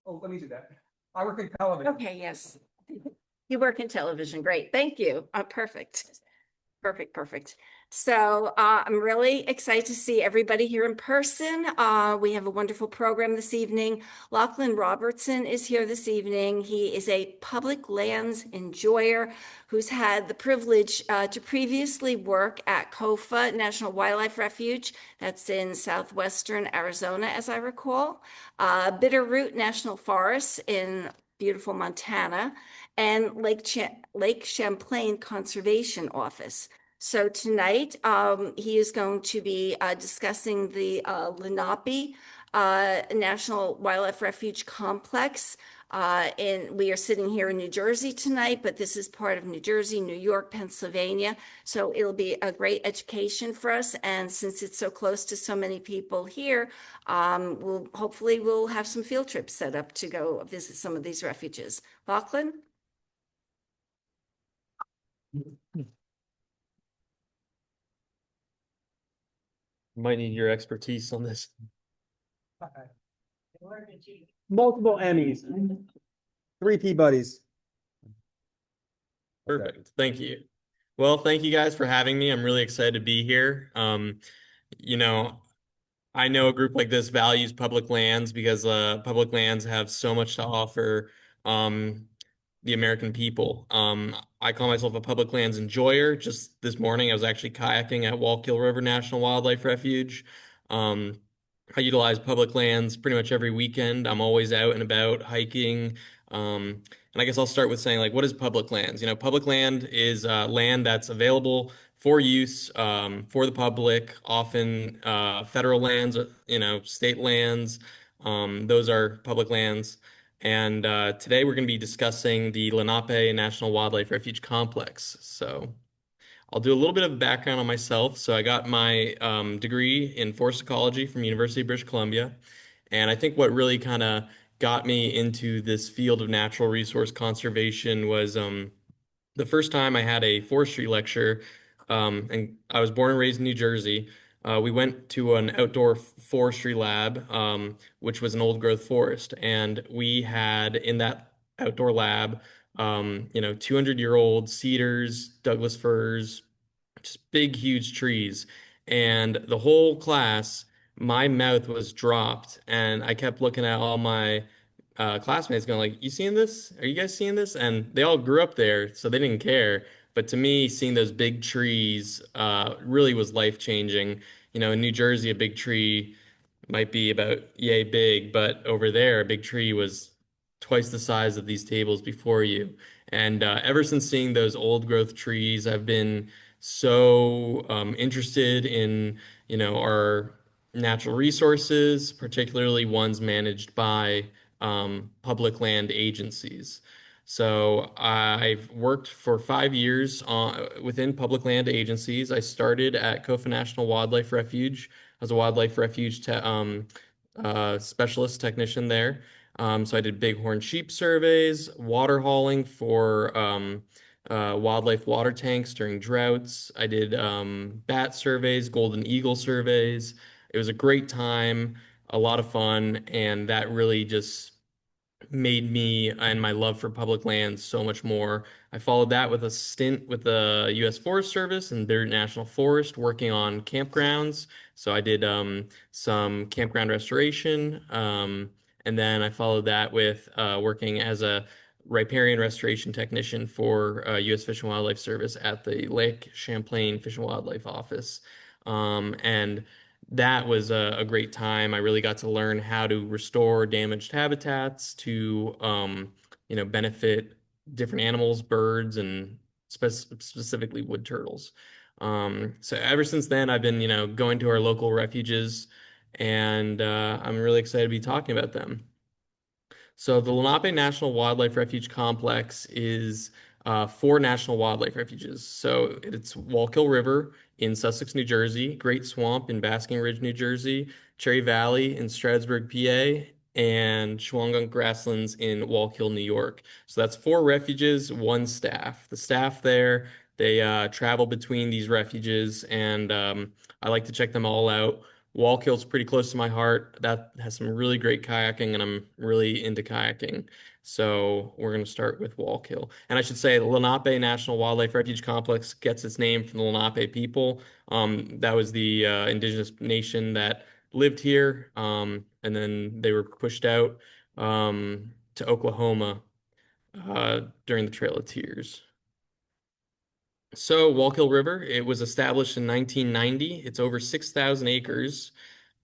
Oh, let me do that. I work in television. Okay, yes. You work in television. Great. Thank you. Perfect. Perfect, perfect. So I'm really excited to see everybody here in person. We have a wonderful program this evening. Lachlan Robertson is here this evening. He is a public lands enjoyer who's had the privilege to previously work at COFA National Wildlife Refuge. That's in southwestern Arizona, as I recall. Bitterroot National Forest in beautiful Montana, and Lake Champlain Conservation Office. So tonight, he is going to be discussing the Lenape National Wildlife Refuge Complex. And we are sitting here in New Jersey tonight, but this is part of New Jersey, New York, Pennsylvania. So it'll be a great education for us. And since it's so close to so many people here, we'll have some field trips set up to go visit some of these refuges. Lachlan? Might need your expertise on this. Multiple Emmys, 3 Peabodys. Perfect. Thank you. Well, thank you guys for having me. I'm really excited to be here. You know, I know a group like this values public lands because public lands have so much to offer the American people. I call myself a public lands enjoyer. Just this morning, I was actually kayaking at Wallkill River National Wildlife Refuge. I utilize public lands pretty much every weekend. I'm always out and about hiking. And I guess I'll start with saying, like, what is public lands? Public land is land that's available for use for the public, often federal lands, state lands. Those are public lands. And today we're going to be discussing the Lenape National Wildlife Refuge Complex. So I'll do a little bit of background on myself. So I got my degree in forest ecology from University of British Columbia. And I think what really kind of got me into this field of natural resource conservation was the first time I had a forestry lecture, and I was born and raised in New Jersey. We went to an outdoor forestry lab, which was an old growth forest, and we had in that outdoor lab, 200-year-old cedars, Douglas firs, just big, huge trees. And the whole class, my mouth was dropped, and I kept looking at all my classmates going like, "You seeing this? Are you guys seeing this?" And they all grew up there, so they didn't care. But to me, seeing those big trees really was life-changing. In New Jersey, a big tree might be about yay big, but over there, a big tree was twice the size of these tables before you. And ever since seeing those old growth trees, I've been so interested in, our natural resources, particularly ones managed by public land agencies. So I've worked for 5 years within public land agencies. I started at COFA National Wildlife Refuge as a wildlife refuge specialist technician there. So I did bighorn sheep surveys, water hauling for wildlife water tanks during droughts. I did bat surveys, golden eagle surveys. It was a great time, a lot of fun, and that really just made me and my love for public lands so much more. I followed that with a stint with the U.S. Forest Service and Bitterroot National Forest, working on campgrounds. So I did some campground restoration, and then I followed that with working as a riparian restoration technician for U.S. Fish and Wildlife Service at the Lake Champlain Fish and Wildlife Office. And that was a great time. I really got to learn how to restore damaged habitats to, benefit different animals, birds, and specifically wood turtles. So ever since then, I've been, going to our local refuges, and I'm really excited to be talking about them. So the Lenape National Wildlife Refuge Complex is 4 national wildlife refuges. So it's Wallkill River in Sussex, New Jersey, Great Swamp in Basking Ridge, New Jersey, Cherry Valley in Stroudsburg, PA, and Shawangunk Grasslands in Wallkill, New York. So that's 4 refuges, 1 staff. The staff there, they travel between these refuges, and I like to check them all out Wallkill's pretty close to my heart. That has some really great kayaking, and I'm really into kayaking. So we're going to start with Wallkill. And I should say, the Lenape National Wildlife Refuge Complex gets its name from the Lenape people. That was the indigenous nation that lived here, and then they were pushed out to Oklahoma during the Trail of Tears. So, Wallkill River, it was established in 1990. It's over 6,000 acres.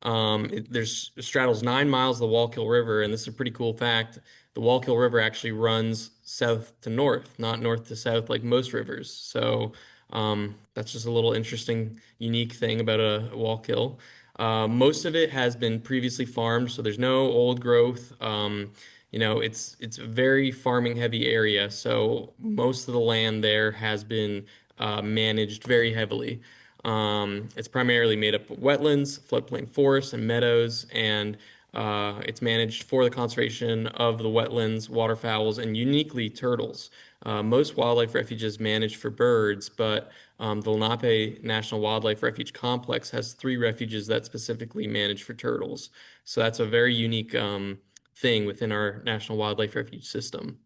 It straddles 9 miles of the Wallkill River, and this is a pretty cool fact. The Wallkill River actually runs south to north, not north to south like most rivers. So, that's just a little interesting, unique thing about a Wallkill. Most of it has been previously farmed, so there's no old growth. It's a very farming heavy area, so most of the land there has been managed very heavily. It's primarily made up of wetlands, floodplain forests, and meadows, and it's managed for the conservation of the wetlands, waterfowls, and uniquely turtles. Most wildlife refuges manage for birds, but the Lenape National Wildlife Refuge Complex has 3 refuges that specifically manage for turtles. So that's a very unique thing within our National Wildlife Refuge system.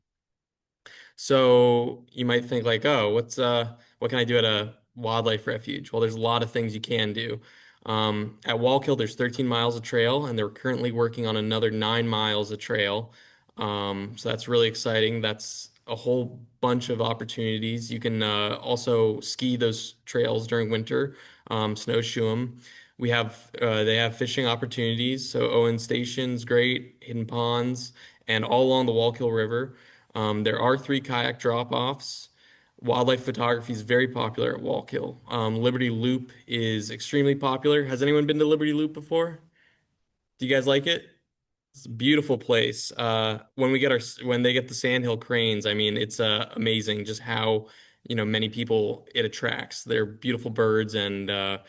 So you might think like, oh, what can I do at a wildlife refuge? Well, there's a lot of things you can do. At Wallkill, there's 13 miles of trail, and they're currently working on another 9 miles of trail. So that's really exciting. That's a whole bunch of opportunities. You can also ski those trails during winter, snowshoe them. They have fishing opportunities. So Owen Station's great, hidden ponds, and all along the Wallkill River. There are 3 kayak drop-offs. Wildlife photography is very popular at Wallkill. Liberty Loop is extremely popular. Has anyone been to Liberty Loop before? Do you guys like it? It's a beautiful place. When they get the sandhill cranes, I mean, it's amazing just how, many people it attracts. They're beautiful birds, and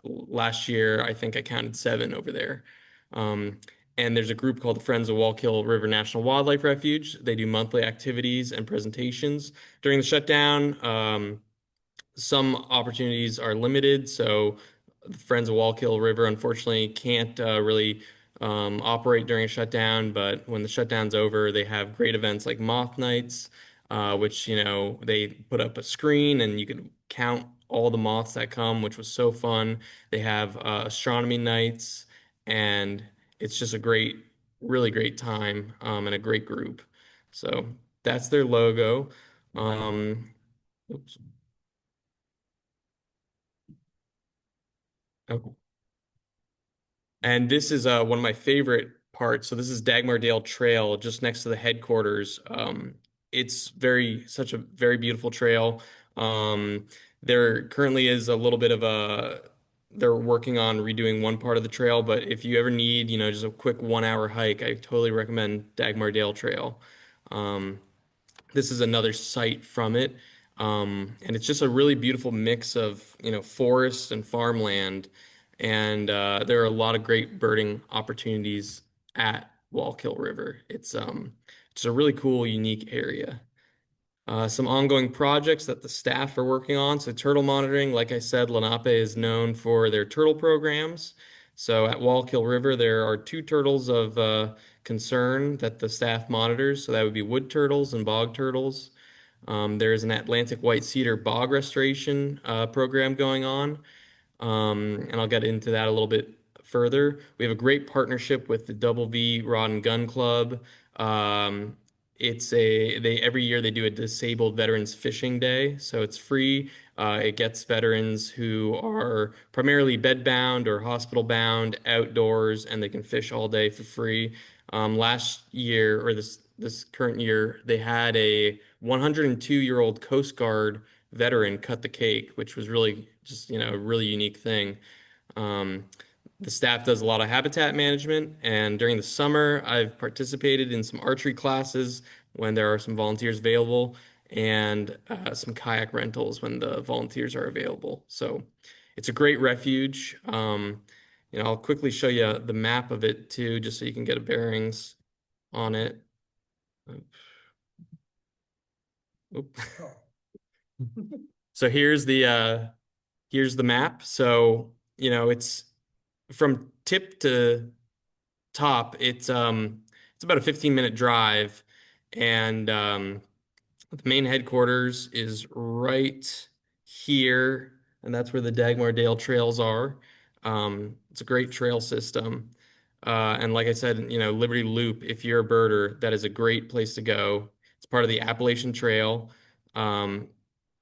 last year I think I counted 7 over there. Um, and there's a group called the Friends of Wallkill River National Wildlife Refuge. They do monthly activities and presentations during the shutdown. Some opportunities are limited, so the Friends of Wallkill River unfortunately can't really operate during a shutdown. But when the shutdown's over, they have great events like Moth Nights, which they put up a screen and you can count all the moths that come, which was so fun. They have astronomy nights, and it's just a really great time and a great group. So that's their logo. Oops. Oh. And this is one of my favorite parts. So this is Dagmardale Trail, just next to the headquarters. It's such a very beautiful trail. Um, there currently is a little bit of they're working on redoing one part of the trail, but if you ever need, just a quick 1 hour hike, I totally recommend Dagmardale Trail. Um, this is another site from it. And it's just a really beautiful mix of, forest and farmland. And there are a lot of great birding opportunities at Wallkill River. It's a really cool, unique area. Some ongoing projects that the staff are working on. So turtle monitoring, like I said, Lenape is known for their turtle programs. So at Wallkill River, there are 2 turtles of concern that the staff monitors. So that would be wood turtles and bog turtles. There's an Atlantic white cedar bog restoration program going on, and I'll get into that a little bit further. We have a great partnership with the Double V Rod and Gun Club. Um, they every year they do a Disabled Veterans Fishing Day, so it's free. It gets veterans who are primarily bedbound or hospital bound outdoors, and they can fish all day for free. Last year, or this current year, they had a 102-year-old Coast Guard veteran cut the cake, which was really just, a really unique thing. Um, the staff does a lot of habitat management, and during the summer, I've participated in some archery classes when there are some volunteers available, and some kayak rentals when the volunteers are available. So it's a great refuge. I'll quickly show you the map of it too, just so you can get a bearings on it. Oop. So here's the map. So, it's from tip to top, it's about a 15-minute drive, and the main headquarters is right here, and that's where the Dagmar Dale trails are. It's a great trail system. And like I said, Liberty Loop, if you're a birder, that is a great place to go. It's part of the Appalachian Trail. Um,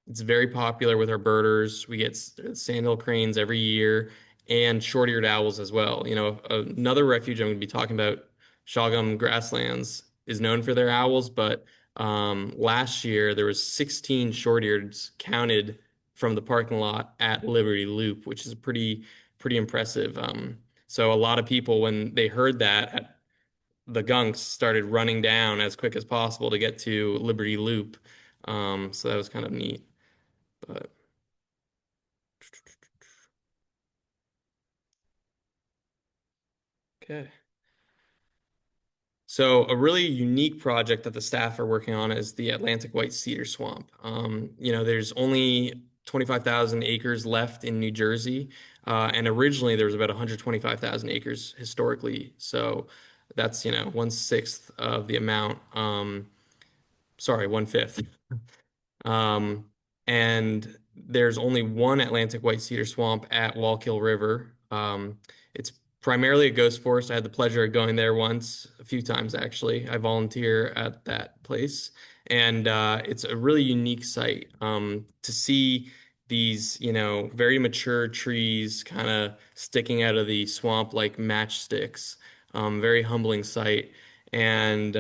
it's very popular with our birders. We get sandhill cranes every year and short-eared owls as well. Another refuge I'm going to be talking about, Shawgum Grasslands, is known for their owls, but last year there was 16 short-eareds counted from the parking lot at Liberty Loop, which is pretty impressive. So a lot of people, when they heard that at the gunks, started running down as quick as possible to get to Liberty Loop. So that was kind of neat. But okay. So a really unique project that the staff are working on is the Atlantic White Cedar Swamp. There's only 25,000 acres left in New Jersey, and originally there was about 125,000 acres historically. So that's, 1/6 of the amount. Sorry, 1/5. Um, and there's only one Atlantic White Cedar Swamp at Wallkill River. It's primarily a ghost forest. I had the pleasure of going there once, a few times actually. I volunteer at that place, and it's a really unique site to see these, very mature trees kind of sticking out of the swamp like matchsticks. Very humbling sight. And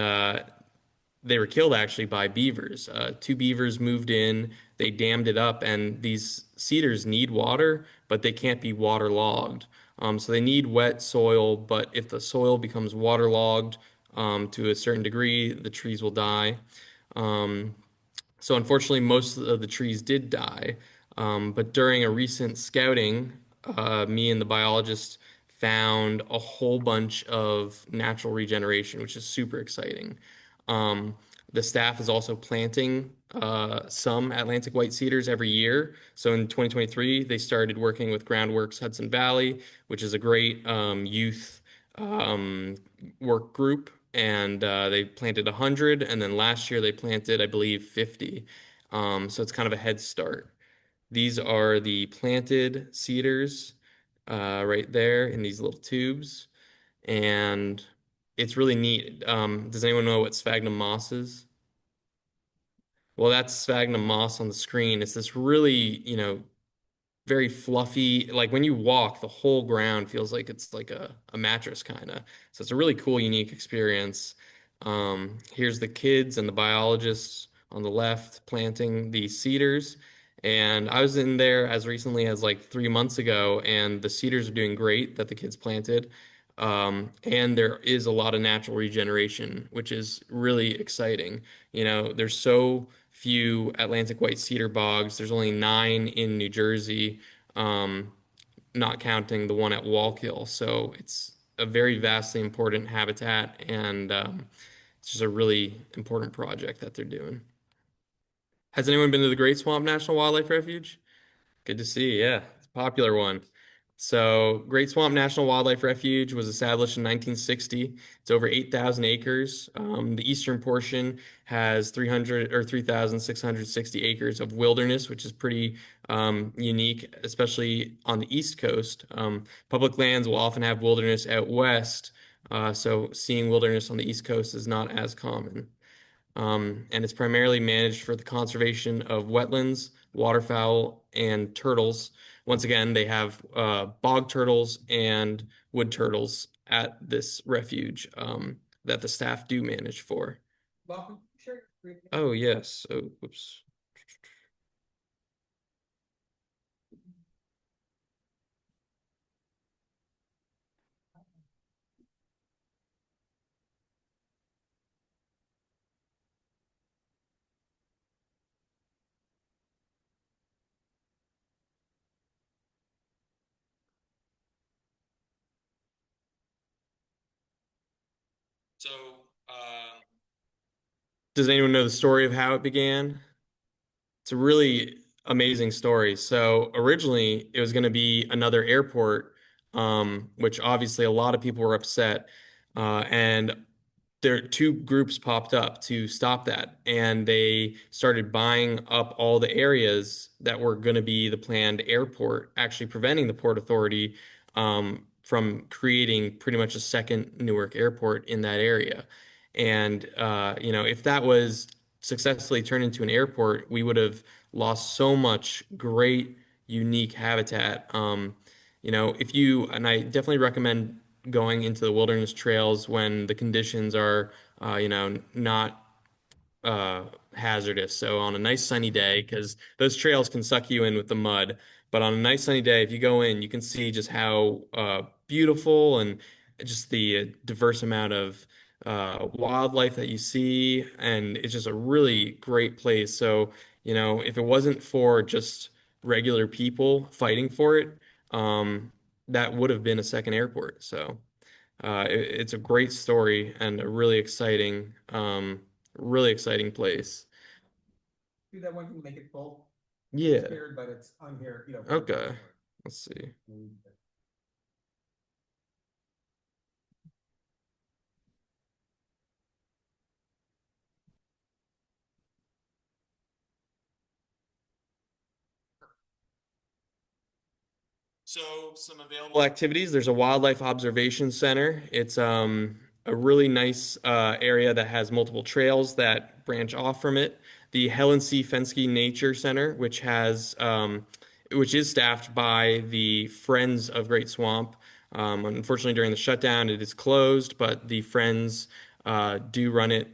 they were killed actually by beavers. Two beavers moved in, they dammed it up, and these cedars need water, but they can't be waterlogged. So they need wet soil, but if the soil becomes waterlogged to a certain degree, the trees will die. Um, so unfortunately, most of the trees did die. But during a recent scouting, me and the biologist found a whole bunch of natural regeneration, which is super exciting. Um, the staff is also planting some Atlantic white cedars every year. So in 2023, they started working with Groundworks Hudson Valley, which is a great youth um, work group, and they planted 100, and then last year they planted, I believe, 50. So it's kind of a head start. These are the planted cedars right there in these little tubes, and it's really neat. Does anyone know what sphagnum moss is? Well, that's sphagnum moss on the screen. It's this really, very fluffy. Like when you walk, the whole ground feels like it's like a mattress kind of. So it's a really cool, unique experience. Here's the kids and the biologists on the left planting the cedars. And I was in there as recently as like 3 months ago, and the cedars are doing great that the kids planted. And there is a lot of natural regeneration, which is really exciting. There's so few Atlantic white cedar bogs. There's only 9 in New Jersey, um, not counting the one at Wallkill. So it's a very vastly important habitat, and it's just a really important project that they're doing. Has anyone been to the Great Swamp National Wildlife Refuge? Good to see. Yeah, it's a popular one. So, Great Swamp National Wildlife Refuge was established in 1960. It's over 8,000 acres. The eastern portion has 300 or 3,660 acres of wilderness, which is pretty unique, especially on the East Coast. Public lands will often have wilderness out west, so seeing wilderness on the East Coast is not as common. And it's primarily managed for the conservation of wetlands, waterfowl, and turtles. Once again, they have bog turtles and wood turtles at this refuge that the staff do manage for. Welcome. Sure. Oh, yes. Oh, whoops. So, uh, does anyone know the story of how it began? It's a really amazing story. So originally, it was going to be another airport which obviously a lot of people were upset. And there two groups popped up to stop that, and they started buying up all the areas that were going to be the planned airport, actually preventing the Port Authority from creating pretty much a second Newark airport in that area. And if that was successfully turned into an airport, we would have lost so much great, unique habitat. If you, and I definitely recommend going into the wilderness trails when the conditions are, not uh, hazardous. So on a nice sunny day, because those trails can suck you in with the mud. But on a nice sunny day, if you go in, you can see just how beautiful and just the diverse amount of wildlife that you see. And it's just a really great place. So, if it wasn't for just regular people fighting for it, that would have been a second airport. So it's a great story and a really exciting place. Do that one can make it full. Yeah. Scared, but it's on here, Okay. Let's see. So some available activities. There's a wildlife observation center. It's a really nice area that has multiple trails that branch off from it. The Helen C. Fenske Nature Center, which is staffed by the Friends of Great Swamp. Unfortunately, during the shutdown, it is closed, but the Friends do run it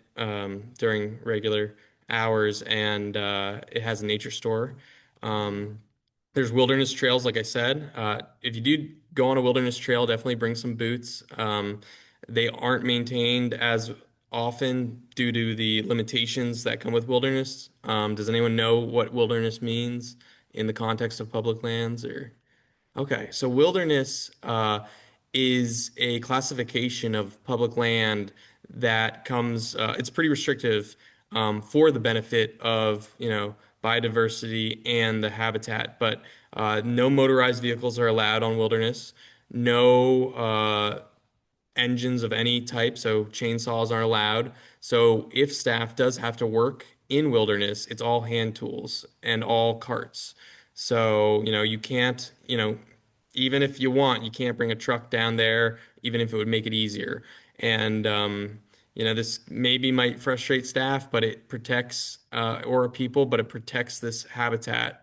during regular hours, and it has a nature store. Um, there's wilderness trails, like I said. If you do go on a wilderness trail, definitely bring some boots. They aren't maintained as often due to the limitations that come with wilderness. Does anyone know what wilderness means in the context of public lands or? Okay, so wilderness is a classification of public land that comes, it's pretty restrictive for the benefit of, biodiversity and the habitat, but no motorized vehicles are allowed on wilderness. No engines of any type, so chainsaws aren't allowed. So if staff does have to work in wilderness, it's all hand tools and all carts. So, you can't, even if you want, you can't bring a truck down there, even if it would make it easier. And, this maybe might frustrate staff, but it protects, or people, but it protects this habitat.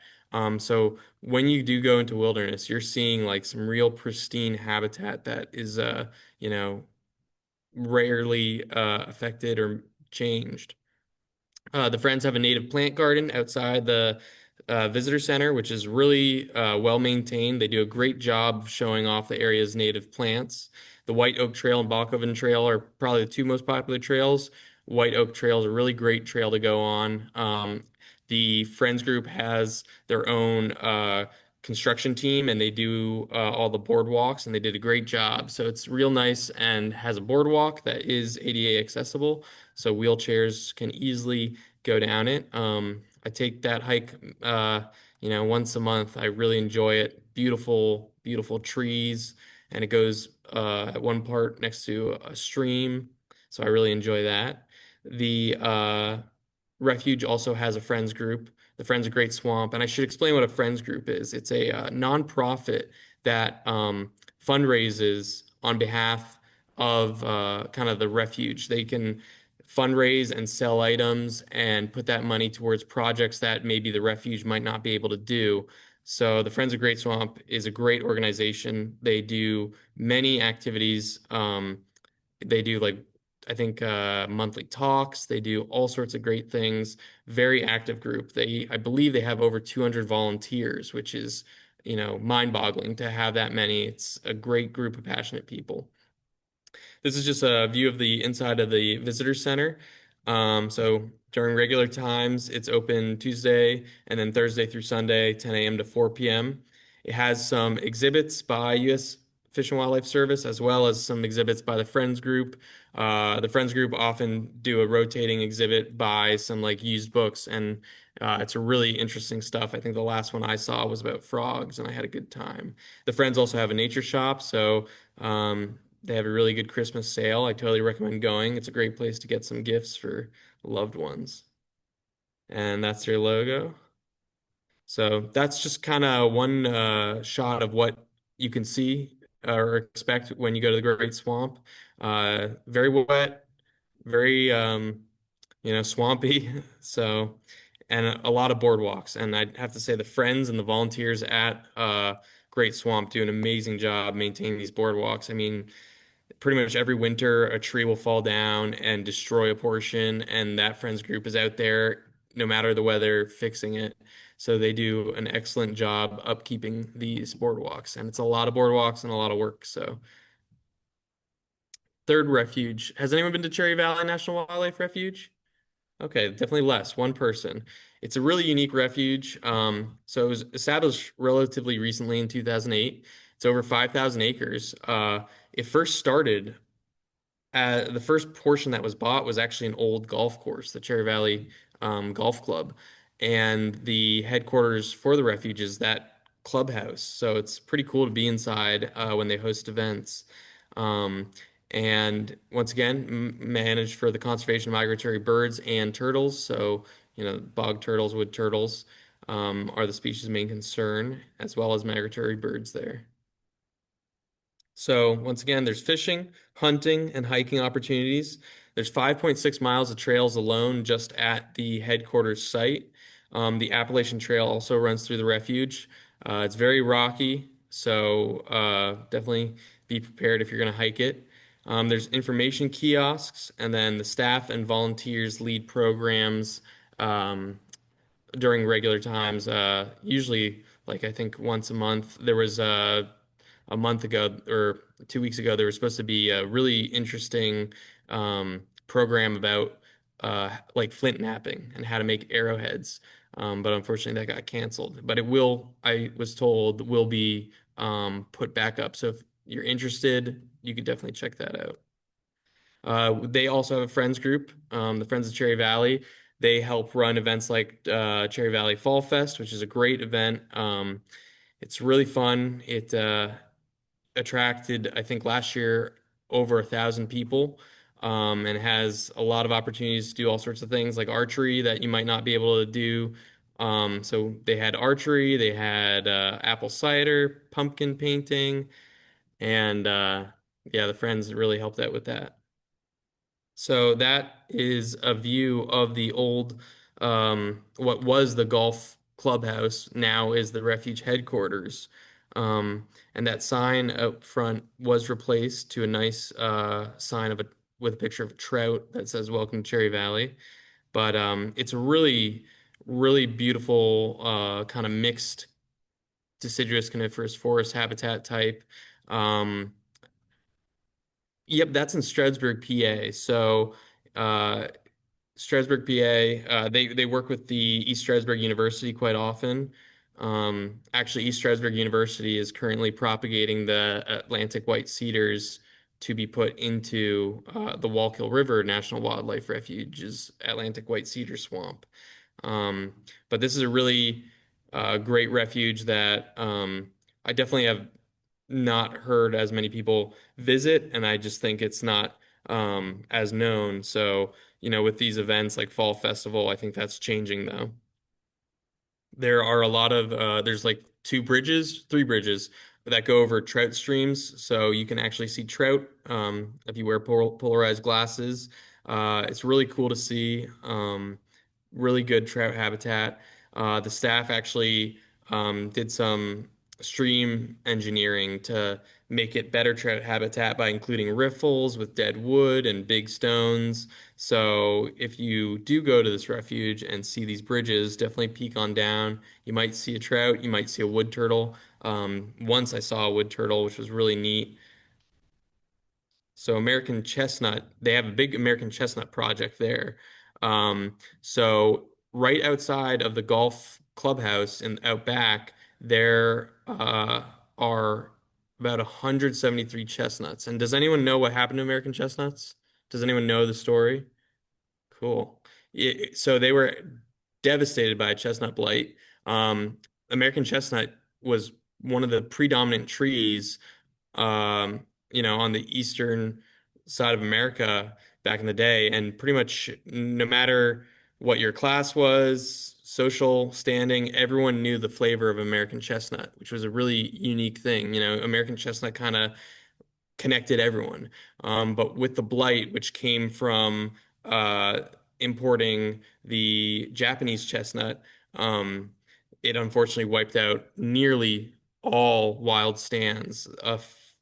So when you do go into wilderness, you're seeing like some real pristine habitat that is, you know, rarely affected or changed. The Friends have a native plant garden outside the visitor center, which is really well maintained. They do a great job of showing off the area's native plants. The White Oak Trail and Bakoven Trail are probably the two most popular trails. White Oak Trail is a really great trail to go on. The Friends group has their own construction team, and they do all the boardwalks, and they did a great job. So it's real nice and has a boardwalk that is ADA accessible, so wheelchairs can easily go down it. I take that hike, once a month. I really enjoy it. Beautiful, beautiful trees, and it goes at one part next to a stream, so I really enjoy that. The refuge also has a friends group, the Friends of Great Swamp, and I should explain what a friends group is. It's a nonprofit that fundraises on behalf of kind of the refuge. They can fundraise and sell items and put that money towards projects that maybe the refuge might not be able to do. So the Friends of Great Swamp is a great organization. They do many activities. They do like I think monthly talks. They do all sorts of great things. Very active group. I believe they have over 200 volunteers, which is, mind-boggling to have that many. It's a great group of passionate people. This is just a view of the inside of the visitor center. So during regular times, it's open Tuesday and then Thursday through Sunday, 10 a.m. to 4 p.m. It has some exhibits by U.S. Fish and Wildlife Service, as well as some exhibits by the Friends Group. The Friends Group often do a rotating exhibit by some like used books, and it's a really interesting stuff. I think the last one I saw was about frogs, and I had a good time. The Friends also have a nature shop, so they have a really good Christmas sale. I totally recommend going. It's a great place to get some gifts for loved ones. And that's their logo. So that's just kind of one shot of what you can see or expect when you go to the Great Swamp. Very wet, very swampy. So, and a lot of boardwalks. And I'd have to say the friends and the volunteers at Great Swamp do an amazing job maintaining these boardwalks. I mean, pretty much every winter a tree will fall down and destroy a portion, and that friends group is out there no matter the weather fixing it. So they do an excellent job upkeeping these boardwalks, and it's a lot of boardwalks and a lot of work. So third refuge, has anyone been to Cherry Valley National Wildlife Refuge? Okay, definitely less, one person. It's a really unique refuge. So it was established relatively recently in 2008. It's over 5,000 acres. It first started the first portion that was bought was actually an old golf course, the Cherry Valley Golf Club, and the headquarters for the refuge is that clubhouse. So it's pretty cool to be inside when they host events. Um, and once again, managed for the conservation of migratory birds and turtles. So, bog turtles, wood turtles are the species' main concern, as well as migratory birds there. So once again, there's fishing, hunting, and hiking opportunities. There's 5.6 miles of trails alone just at the headquarters site. The Appalachian Trail also runs through the refuge. It's very rocky, so definitely be prepared if you're going to hike it. There's information kiosks, and then the staff and volunteers lead programs during regular times. Usually, like I think once a month, there was a month ago or 2 weeks ago, there was supposed to be a really interesting program about like flint knapping and how to make arrowheads. But unfortunately, that got canceled. But it will, I was told, will be put back up. So if you're interested, you could definitely check that out. They also have a friends group, the Friends of Cherry Valley. They help run events like Cherry Valley Fall Fest, which is a great event. It's really fun. It attracted, I think last year, over 1,000 people, and has a lot of opportunities to do all sorts of things like archery that you might not be able to do. So they had archery, they had apple cider, pumpkin painting, and yeah, the friends really helped out with that. So that is a view of the old, what was the golf clubhouse, now is the refuge headquarters. And that sign out front was replaced to a nice sign with a picture of a trout that says "Welcome to Cherry Valley." But it's a really, really beautiful kind of mixed deciduous coniferous forest habitat type. Um, Yep, that's in Stroudsburg, PA. So, uh, Stroudsburg, PA, they work with the East Stroudsburg University quite often. Actually, East Stroudsburg University is currently propagating the Atlantic white cedars to be put into the Wallkill River National Wildlife Refuge's Atlantic white cedar swamp. Um, but this is a really great refuge that I definitely have not heard as many people visit, and I just think it's not as known. So, with these events like Fall Festival, I think that's changing though. There are a lot of there's like three bridges that go over trout streams, so you can actually see trout if you wear polarized glasses. It's really cool to see. Really good trout habitat. The staff actually did some stream engineering to make it better trout habitat by including riffles with dead wood and big stones. So if you do go to this refuge and see these bridges, definitely peek on down. You might see a trout, you might see a wood turtle. Once I saw a wood turtle, which was really neat. So American chestnut, they have a big American chestnut project there. So right outside of the golf clubhouse and out back, there are about 173 chestnuts. And does anyone know what happened to American chestnuts? Does anyone know the story? Cool. So they were devastated by a chestnut blight. Um, American chestnut was one of the predominant trees, on the eastern side of America back in the day, and pretty much no matter what your class was, social standing, everyone knew the flavor of American chestnut, which was a really unique thing. American chestnut kind of connected everyone. But with the blight, which came from uh, importing the Japanese chestnut, um, it unfortunately wiped out nearly all wild stands.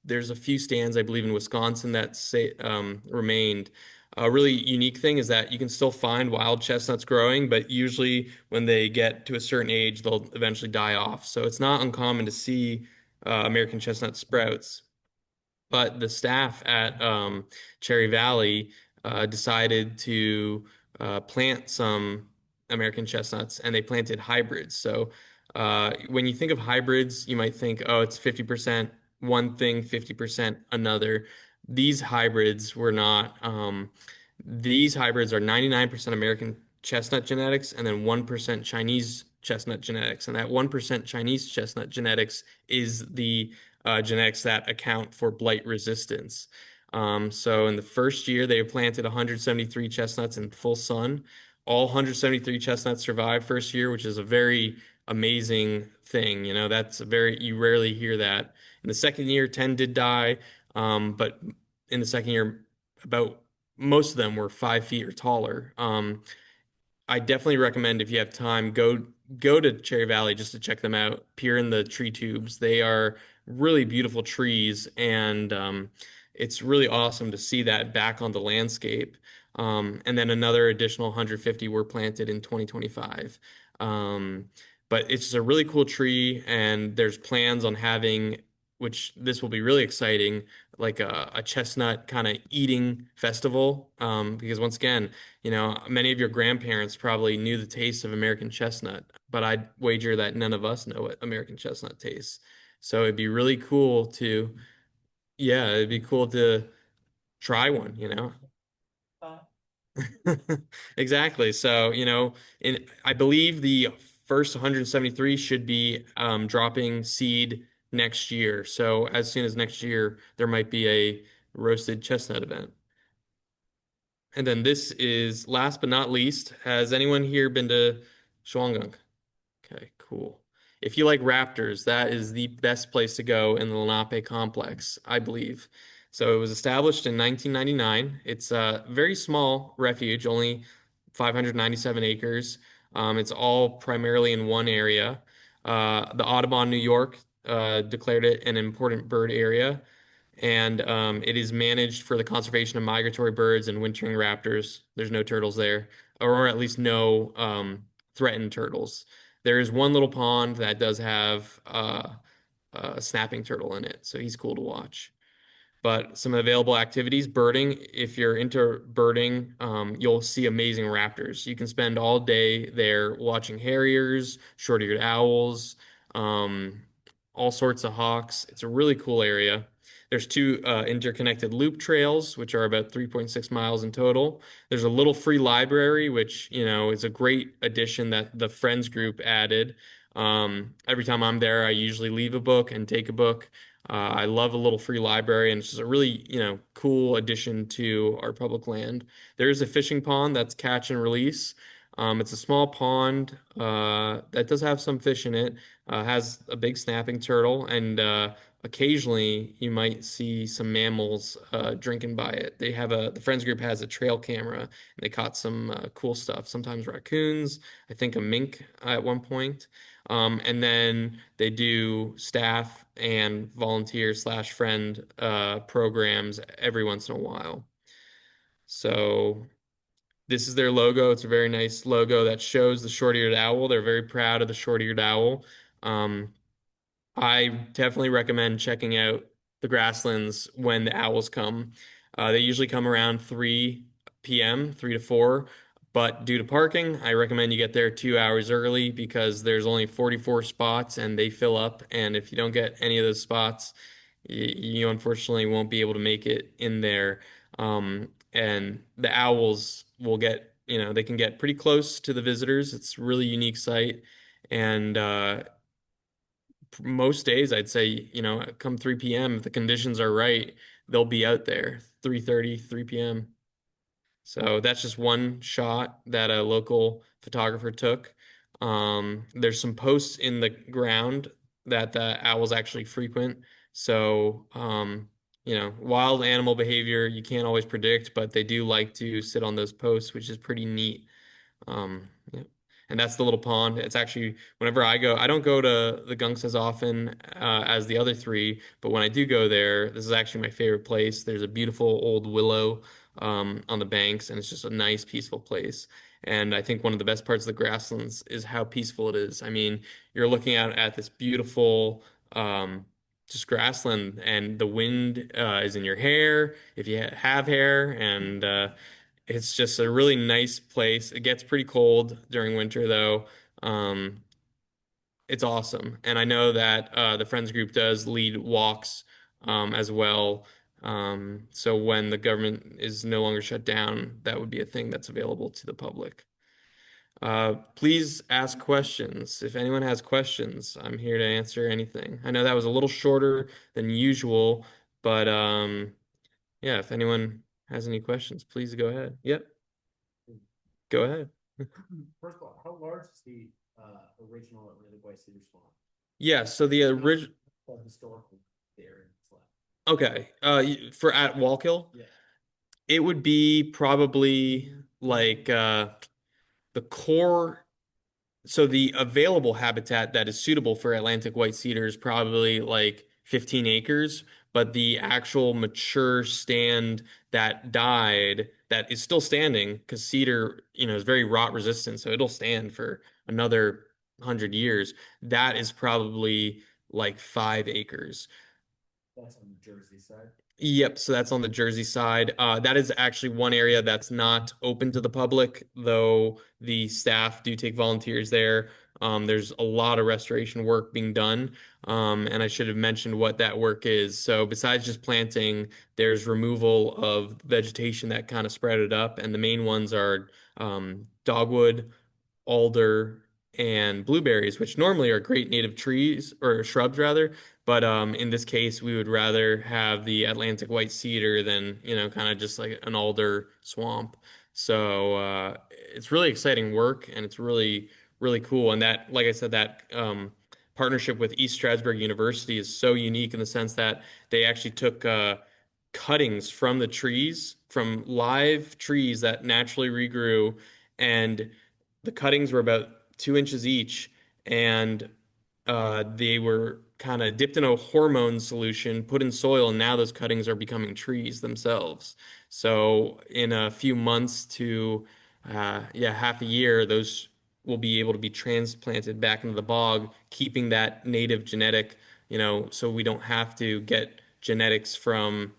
There's a few stands, I believe, in Wisconsin that remained. A really unique thing is that you can still find wild chestnuts growing, but usually when they get to a certain age, they'll eventually die off. So it's not uncommon to see American chestnut sprouts. But the staff at Cherry Valley decided to plant some American chestnuts, and they planted hybrids. So when you think of hybrids, you might think, oh, it's 50% one thing, 50% another. These hybrids were not. These hybrids are 99% American chestnut genetics and then 1% Chinese chestnut genetics. And that 1% Chinese chestnut genetics is the genetics that account for blight resistance. So in the first year, they planted 173 chestnuts in full sun. All 173 chestnuts survived first year, which is a very amazing thing. You rarely hear that. In the second year, 10 did die. But in the second year, about most of them were 5 feet or taller. I definitely recommend if you have time, go to Cherry Valley just to check them out. Peer in the tree tubes. They are really beautiful trees, and it's really awesome to see that back on the landscape. And then another additional 150 were planted in 2025. But it's just a really cool tree, and there's plans on having, which this will be really exciting, like a chestnut kind of eating festival. Because once again, many of your grandparents probably knew the taste of American chestnut, but I'd wager that none of us know what American chestnut tastes. So it'd be really cool to, yeah, it'd be cool to try one. Uh, Exactly. So, I believe the first 173 should be dropping seed next year. So as soon as next year, there might be a roasted chestnut event. And then this is last but not least, has anyone here been to Shawangunk? Okay, cool. If you like raptors, that is the best place to go in the Lenape complex, I believe. So it was established in 1999. It's a very small refuge, only 597 acres. It's all primarily in one area. The Audubon, New York, declared it an important bird area, and it is managed for the conservation of migratory birds and wintering raptors. There's no turtles there, or at least no threatened turtles. There is one little pond that does have a snapping turtle in it, so he's cool to watch. But some available activities, birding. If you're into birding, you'll see amazing raptors. You can spend all day there watching harriers, short-eared owls, um, all sorts of hawks. It's a really cool area. There's two interconnected loop trails, which are about 3.6 miles in total. There's a little free library, which, is a great addition that the Friends group added. Every time I'm there, I usually leave a book and take a book. I love a little free library, and it's just a really, cool addition to our public land. There is a fishing pond that's catch and release. It's a small pond that does have some fish in it, has a big snapping turtle, and occasionally you might see some mammals drinking by it. The Friends group has a trail camera, and they caught some cool stuff, sometimes raccoons, I think a mink at one point. And then they do staff and volunteer slash friend programs every once in a while. So this is their logo. It's a very nice logo that shows the short-eared owl. They're very proud of the short-eared owl. Um, I definitely recommend checking out the grasslands when the owls come. They usually come around 3 p.m., 3 to 4. But due to parking, I recommend you get there 2 hours early because there's only 44 spots and they fill up. And if you don't get any of those spots, you unfortunately won't be able to make it in there. And the owls will get, they can get pretty close to the visitors. It's a really unique site. And most days, I'd say, come 3 p.m., if the conditions are right, they'll be out there 3:30, 3 p.m. So that's just one shot that a local photographer took. There's some posts in the ground that the owls actually frequent. So, wild animal behavior you can't always predict, but they do like to sit on those posts, which is pretty neat. Yeah. And that's the little pond. It's actually, whenever I go, I don't go to the Gunks as often as the other three, but when I do go there, this is actually my favorite place. There's a beautiful old willow on the banks, and it's just a nice, peaceful place. And I think one of the best parts of the grasslands is how peaceful it is. I mean, you're looking out at this beautiful, just grassland, and the wind is in your hair if you have hair, and it's just a really nice place. It gets pretty cold during winter, though. Um, it's awesome. And I know that the Friends group does lead walks as well. So when the government is no longer shut down, that would be a thing that's available to the public. Please ask questions. If anyone has questions, I'm here to answer anything. I know that was a little shorter than usual, but yeah, if anyone has any questions, please go ahead. Yep, go ahead. First of all, how large is the original Atlantic White Cedar Swamp? Yeah, so the original. The historical there in Flat. Okay, for at Wallkill, Yeah. it would be probably like the core. So the available habitat that is suitable for Atlantic white cedar is probably like 15 acres, but the actual mature stand that died, that is still standing, because cedar, is very rot resistant, so it'll stand for another 100 years. That is probably like 5 acres. That's on the Jersey side. Yep, so that's on the Jersey side. That is actually one area that's not open to the public, though the staff do take volunteers there. There's a lot of restoration work being done, and I should have mentioned what that work is. So besides just planting, there's removal of vegetation that kind of spread it up, and the main ones are dogwood, alder, and blueberries, which normally are great native trees or shrubs rather. But in this case, we would rather have the Atlantic white cedar than, kind of just like an alder swamp. So it's really exciting work, and it's really, really cool. And that, like I said, that partnership with East Stroudsburg University is so unique in the sense that they actually took cuttings from the trees, from live trees that naturally regrew, and the cuttings were about 2 inches each, and they were kind of dipped in a hormone solution, put in soil, and now those cuttings are becoming trees themselves. So in a few months to half a year, those will be able to be transplanted back into the bog, keeping that native genetic, so we don't have to get genetics from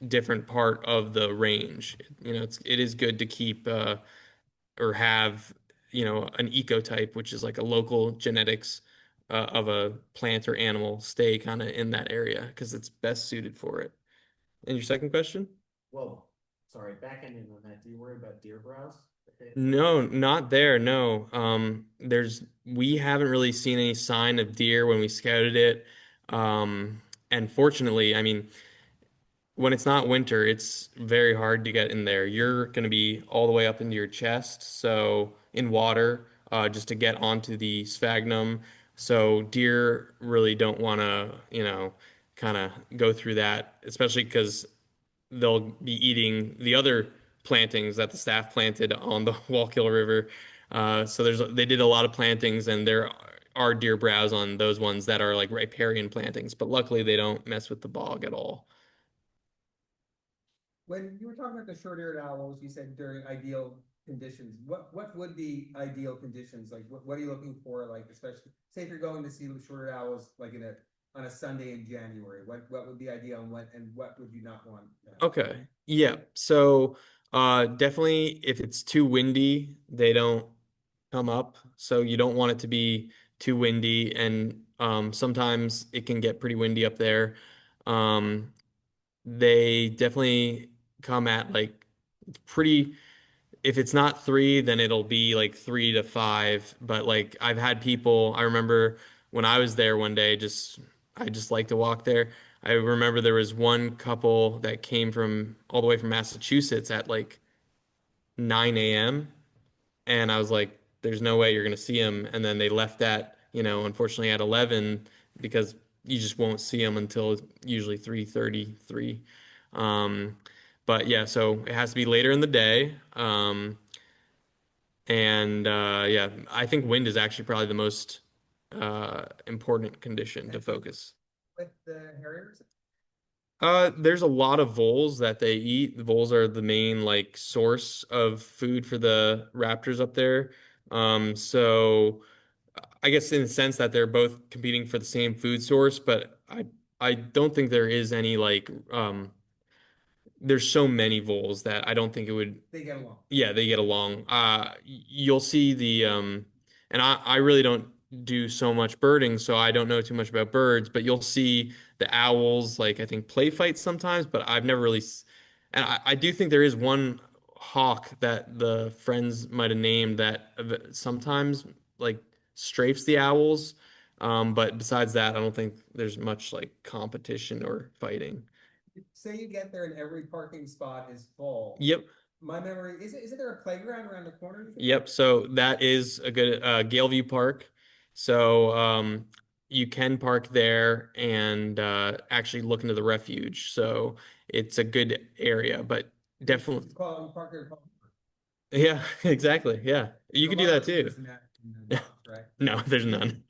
different part of the range. It is good to keep or have, an ecotype, which is like a local genetics of a plant or animal, stay kind of in that area because it's best suited for it. And your second question? Whoa, sorry, back ending on that. Do you worry about deer browse? No, not there. No. We haven't really seen any sign of deer when we scouted it. And fortunately, I mean, when it's not winter, it's very hard to get in there. You're going to be all the way up into your chest, so in water, just to get onto the sphagnum. So deer really don't want to, kind of go through that, especially because they'll be eating the other plantings that the staff planted on the Wallkill River. So they did a lot of plantings, and there are deer browse on those ones that are like riparian plantings, but luckily they don't mess with the bog at all. When you were talking about the short-eared owls, you said during ideal conditions. What would be ideal conditions? Like what are you looking for? Like especially say if you're going to see the short-eared owls like on a Sunday in January, what would be ideal and what would you not want? Okay. Yeah. So definitely if it's too windy, they don't come up. So you don't want it to be too windy, and sometimes it can get pretty windy up there. Um, they definitely come at like pretty, if it's not 3, then it'll be like 3 to 5. But like I've had people, I remember when I was there one day, I just like to walk there. I remember there was one couple that came from all the way from Massachusetts at like 9 a.m. And I was like, there's no way you're gonna see them. And then they left at, unfortunately at 11 because you just won't see them until usually 3:33. Um, but yeah, so it has to be later in the day. And yeah, I think wind is actually probably the most important condition to focus. With the Harriers? There's a lot of voles that they eat. The voles are the main like source of food for the raptors up there. So I guess in the sense that they're both competing for the same food source, but I don't think there is any like there's so many voles that I don't think it would. They get along. Yeah, they get along. You'll see and I really don't do so much birding, so I don't know too much about birds, but you'll see the owls, like I think play fights sometimes, but I've never really, and I do think there is one hawk that the friends might have named that sometimes like strafes the owls. But besides that, I don't think there's much like competition or fighting. Say you get there and every parking spot is full. Yep. My memory, isn't there a playground around the corner? Yep. So that is a good Galeview Park. So you can park there and actually look into the refuge. So it's a good area, but definitely. You park there. Yeah, exactly. Yeah. You could do that too. In the box, right? No, there's none.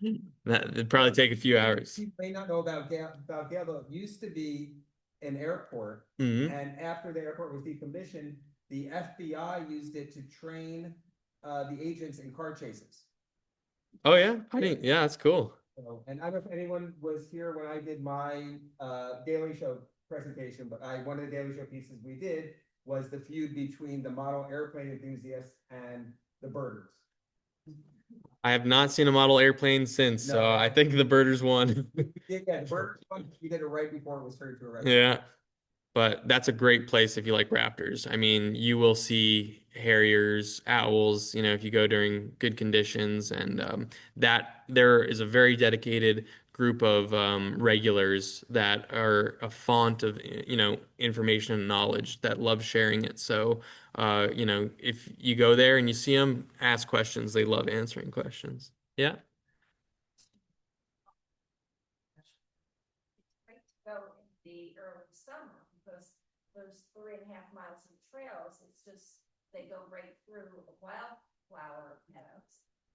It'd probably take a few hours. You may not know about Gale, though. It used to be an airport, Hmm. and after the airport was decommissioned, the FBI used it to train the agents in car chases. Oh yeah. I didn't. Yeah, that's cool. So, and I don't know if anyone was here when I did my Daily Show presentation, but one of the Daily Show pieces we did was the feud between the model airplane enthusiasts and the birders. I have not seen a model airplane since, so No. I think the birders won. Yeah, the birders one, we did it right before it was turned to a restaurant. Yeah. But that's a great place if you like raptors. I mean, you will see harriers, owls, if you go during good conditions, and that there is a very dedicated group of regulars that are a font of, information and knowledge that love sharing it. So, if you go there and you see them, ask questions. They love answering questions. Yeah. Great to go in the early summer because those 3.5 miles of trails, it's just, they go right through wildflower meadows.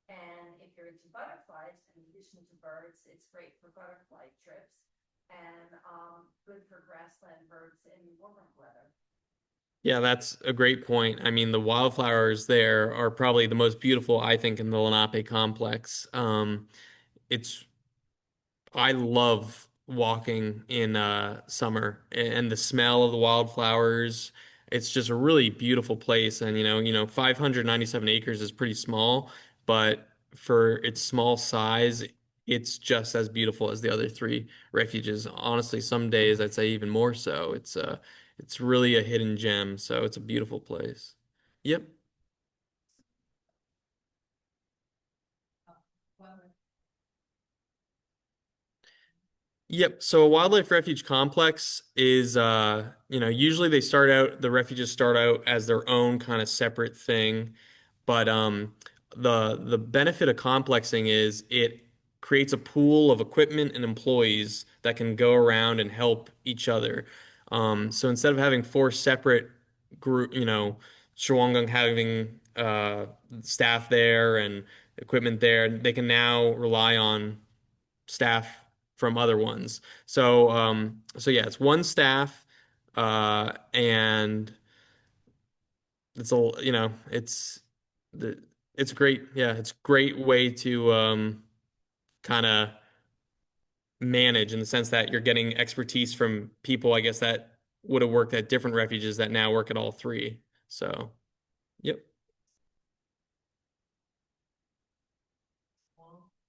And if you're into butterflies, in addition to birds, it's great for butterfly trips and good for grassland birds in warmer weather. Yeah, that's a great point. I mean, the wildflowers there are probably the most beautiful, I think, in the Lenape complex. It's I love walking in summer and the smell of the wildflowers. It's just a really beautiful place. And 597 acres is pretty small, but for its small size, it's just as beautiful as the other 3 refuges. Honestly, some days I'd say even more so. It's really a hidden gem, so it's a beautiful place. Yep. Yep. So a wildlife refuge complex is, usually the refuges start out as their own kind of separate thing. But the benefit of complexing is it creates a pool of equipment and employees that can go around and help each other. So instead of having 4 separate group, Shawangunk having staff there and equipment there, they can now rely on staff from other ones. So yeah, it's one staff, and it's all, the it's great. Yeah, it's a great way to kind of manage in the sense that you're getting expertise from people, I guess, that would have worked at different refuges that now work at all 3. So, yep.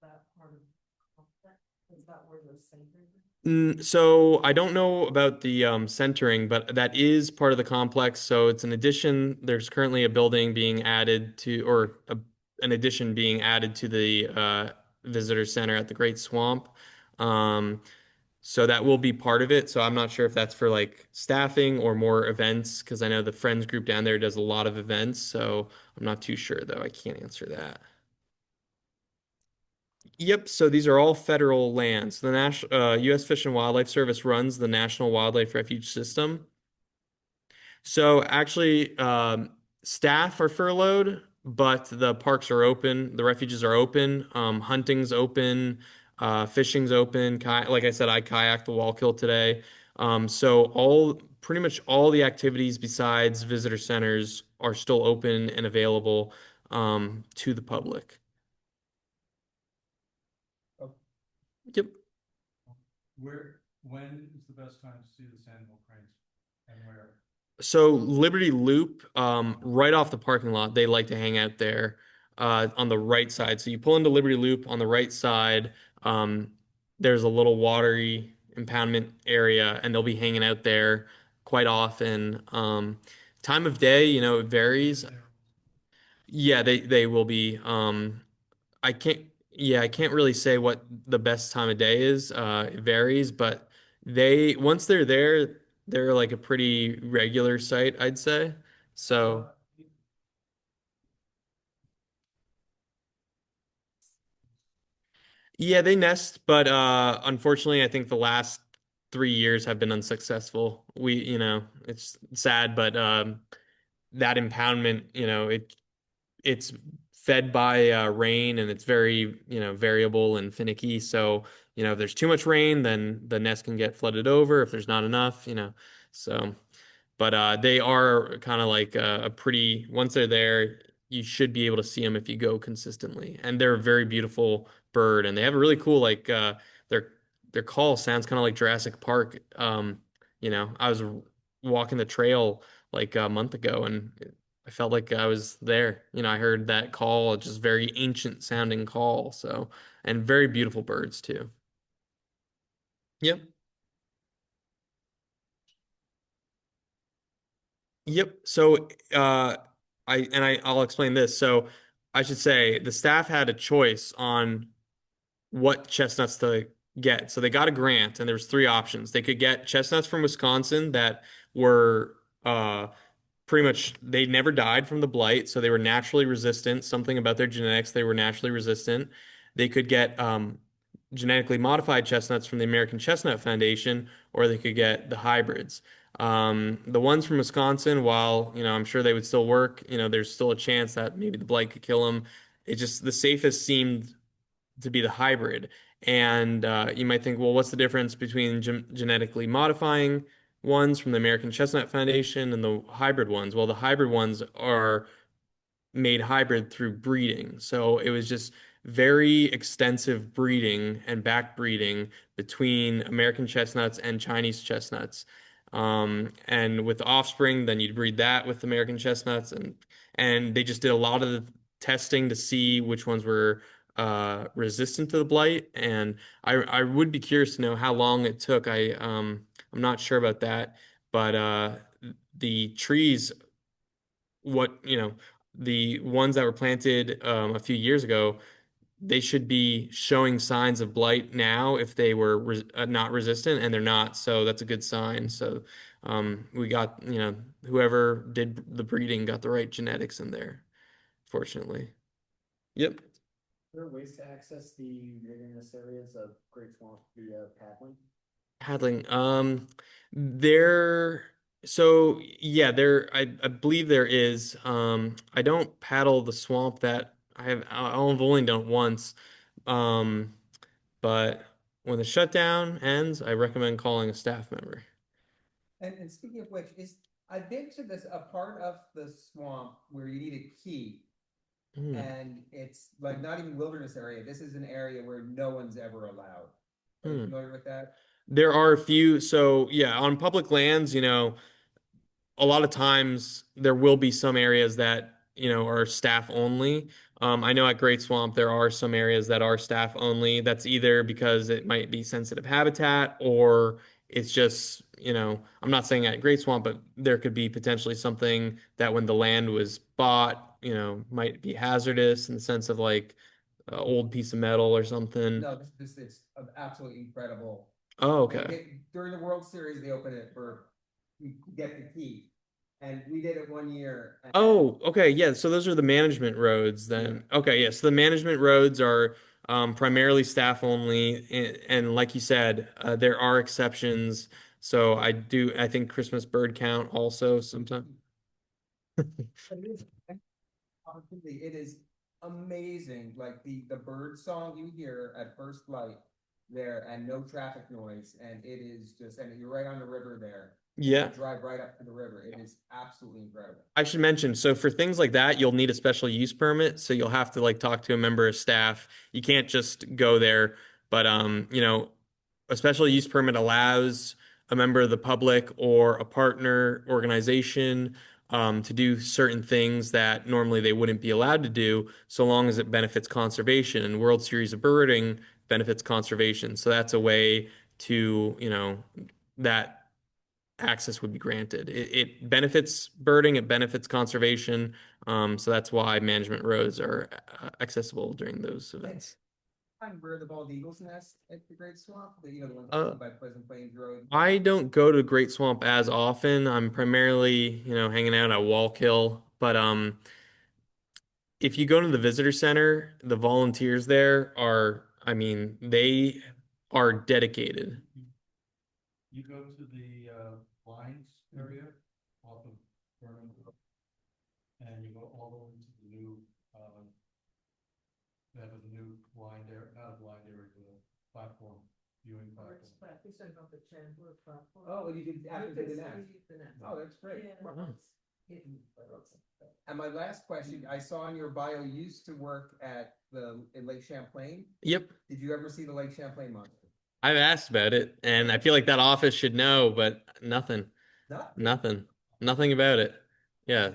That part of, is that where the Saint River? So I don't know about the centering, but that is part of the complex. So it's an addition. There's currently a building being added to, or an addition being added to the visitor center at the Great Swamp. Um, so that will be part of it. So I'm not sure if that's for like staffing or more events, because I know the Friends group down there does a lot of events. So I'm not too sure though. I can't answer that. Yep, so these are all federal lands. The National U.S. Fish and Wildlife Service runs the National Wildlife Refuge System. So actually, staff are furloughed, but the parks are open, the refuges are open, hunting's open, fishing's open. Like I said, I kayaked the Wallkill today. So pretty much all the activities besides visitor centers are still open and available to the public. Oh, Yep. When is the best time to see the sandhill cranes and where? So Liberty Loop, right off the parking lot, they like to hang out there on the right side. So you pull into Liberty Loop on the right side. Um, there's a little watery impoundment area, and they'll be hanging out there quite often. Time of day, it varies. Yeah, they will be. I can't, yeah, I can't really say what the best time of day is. It varies, but once they're there, they're like a pretty regular site, I'd say. So, yeah, they nest, but unfortunately, I think the last 3 years have been unsuccessful. It's sad, but that impoundment, it's fed by rain and it's very, variable and finicky. So, if there's too much rain, then the nest can get flooded over. If there's not enough, so. But they are kind of like once they're there, you should be able to see them if you go consistently. And they're a very beautiful bird, and they have a really cool their their call sounds kind of like Jurassic Park. I was walking the trail like a month ago, and I felt like I was there. I heard that call, just very ancient sounding call. So, and very beautiful birds too. Yep. Yep. So, I'll explain this. So, I should say the staff had a choice on what chestnuts to get. So they got a grant, and there was three options. They could get chestnuts from Wisconsin that were pretty much they never died from the blight, so they were naturally resistant. Something about their genetics, they were naturally resistant. They could get genetically modified chestnuts from the American Chestnut Foundation, or they could get the hybrids. The ones from Wisconsin, while I'm sure they would still work, there's still a chance that maybe the blight could kill them. It just the safest seemed to be the hybrid. And you might think, well, what's the difference between genetically modifying ones from the American Chestnut Foundation and the hybrid ones? Well, the hybrid ones are made hybrid through breeding. So it was just very extensive breeding and backbreeding between American chestnuts and Chinese chestnuts. And with the offspring, then you'd breed that with American chestnuts, and they just did a lot of the testing to see which ones were resistant to the blight. And I would be curious to know how long it took. I'm not sure about that, but the trees, the ones that were planted a few years ago, they should be showing signs of blight now if they were not resistant, and they're not. So that's a good sign. So we got, whoever did the breeding got the right genetics in there, fortunately. Yep. There are ways to access the wilderness areas of Great Swamp via paddling? Paddling. There. So yeah, I believe there is. I don't paddle the swamp that I've only done it once. Um, but when the shutdown ends, I recommend calling a staff member. and speaking of which, I've been to a part of the swamp where you need a key, Hmm. and it's like not even wilderness area. This is an area where no one's ever allowed. Are you Hmm. familiar with that? There are a few. So yeah, on public lands, a lot of times there will be some areas that, are staff only. I know at Great Swamp there are some areas that are staff only. That's either because it might be sensitive habitat or it's just, I'm not saying at Great Swamp, but there could be potentially something that when the land was bought, might be hazardous in the sense of like an old piece of metal or something. No, this is absolutely incredible. Oh, Like, okay. during the World Series, they open it for, you get the key. And we did it one year. And Oh, okay. Yeah. So those are the management roads then. Okay. Yeah. So the management roads are primarily staff only. And like you said, there are exceptions. So I think Christmas bird count also sometimes. it is opportunity. It is amazing. Like the bird song you hear at first light there, and no traffic noise, and it is just, and you're right on the river there. Yeah. You drive right up to the river. It is absolutely incredible. I should mention, so for things like that, you'll need a special use permit. So you'll have to like talk to a member of staff. You can't just go there. But a special use permit allows a member of the public or a partner organization to do certain things that normally they wouldn't be allowed to do, so long as it benefits conservation. And World Series of Birding benefits conservation. So that's a way to, that access would be granted. It benefits birding, it benefits conservation. So that's why management roads are accessible during those events. And where the bald eagles nest at the Great Swamp, the one Uh, by Pleasant Plains Road. I don't go to Great Swamp as often. I'm primarily, hanging out at Wallkill. But if you go to the visitor center, the volunteers there are, I mean, they are dedicated. You go to the Lines area off of Vernon Road, and you go all the way to the new, they have a new blind area, not a blind area, but a platform, viewing platform. Oh, you did after the nest. Oh, that's great. And my last question, I saw in your bio, you used to work in Lake Champlain. Yep. Did you ever see the Lake Champlain monster? I've asked about it, and I feel like that office should know, but nothing. No. Nothing. Nothing about it. Yeah.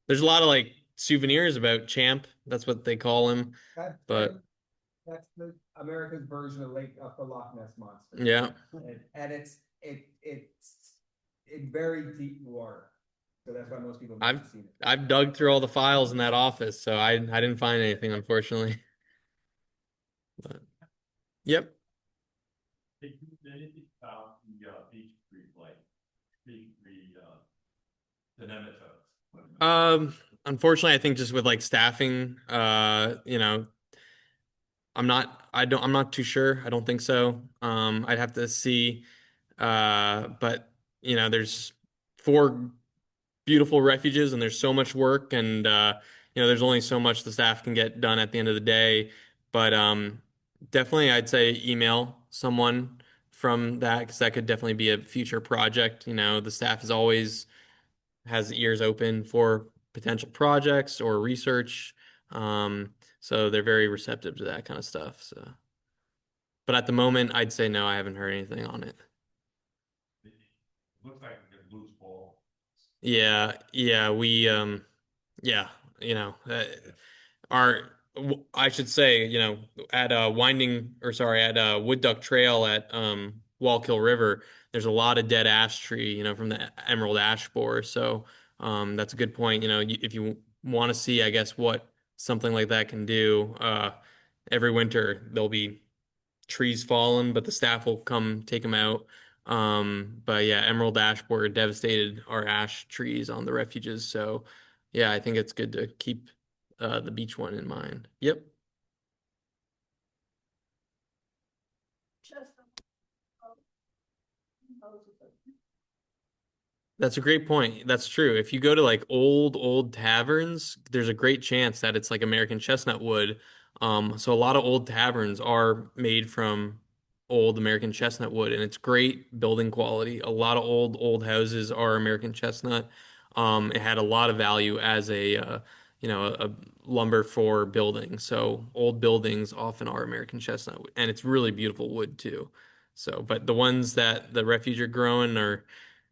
There's a lot of like souvenirs about Champ. That's what they call him. But That's the America's version of the Loch Ness monster. yeah. And it's in very deep water. So that's why most people I've haven't seen it. I've dug through all the files in that office, so I didn't find anything, unfortunately. But yep. They do anything about the beach tree, like beach tree, the nematodes. Unfortunately, I think just with like staffing, I'm not too sure. I don't think so. I'd have to see. But there's four beautiful refuges and there's so much work and there's only so much the staff can get done at the end of the day. But definitely I'd say email someone from that because that could definitely be a future project. The staff is always has ears open for potential projects or research. So they're very receptive to that kind of stuff. So, but at the moment, I'd say no, I haven't heard anything on it. It looks like a loose ball. Yeah, yeah, yeah, our, I should say, at Wood Duck Trail at Wallkill River, there's a lot of dead ash tree, from the emerald ash borer. So that's a good point. If you want to see, I guess, what something like that can do, every winter there'll be trees fallen, but the staff will come take them out. But yeah, emerald ash borer devastated our ash trees on the refuges. So yeah, I think it's good to keep the beach one in mind. Yep. That's a great point. That's true. If you go to like old taverns, there's a great chance that it's like American chestnut wood. So a lot of old taverns are made from old American chestnut wood, and it's great building quality. A lot of old houses are American chestnut. It had a lot of value as a lumber for building. So old buildings often are American chestnut, and it's really beautiful wood too. So, but the ones that the refuge are growing are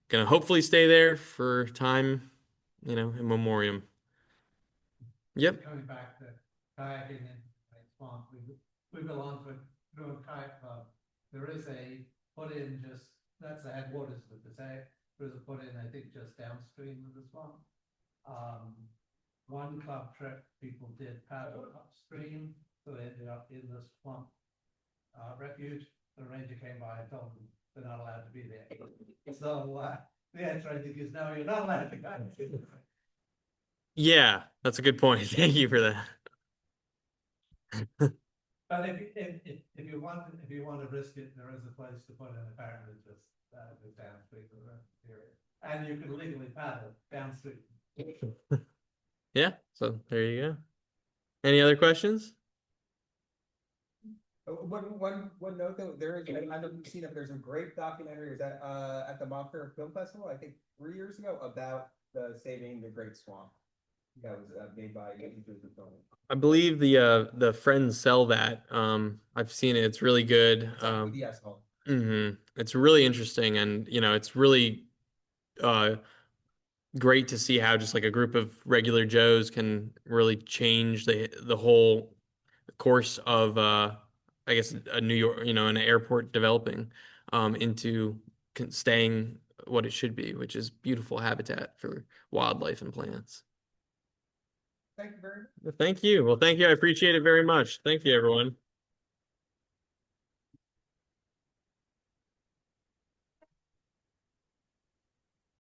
gonna hopefully stay there for time, in memoriam. Yep. Coming back to kayaking in Great Swamp. We belong to a kayak club. There is a put in just, that's the headwaters of the say. There's a put in, I think, just downstream of the swamp. One club trip, people did paddle upstream, so they ended up in the swamp refuge. The ranger came by and told them they're not allowed to be there. So the answer, I think, is no, you're not allowed to go. Yeah, that's a good point. Thank you for that. But if you want to risk it, there is a place to put in apparently just downstream of the area, and you can legally paddle downstream. Yeah, so there you go. Any other questions? One note though, there is, I don't know if you've seen it, but there's a great documentary, is that at the Montclair Film Festival, I think 3 years ago, about the saving the Great Swamp. That was made by I believe the friends sell that. I've seen it. It's really good. yes, It's really interesting, and it's really great to see how just like a group of regular Joes can really change the whole course of I guess a New York, an airport developing into staying what it should be, which is beautiful habitat for wildlife and plants. Thank you very much. Thank you. Well, thank you. I appreciate it very much. Thank you, everyone.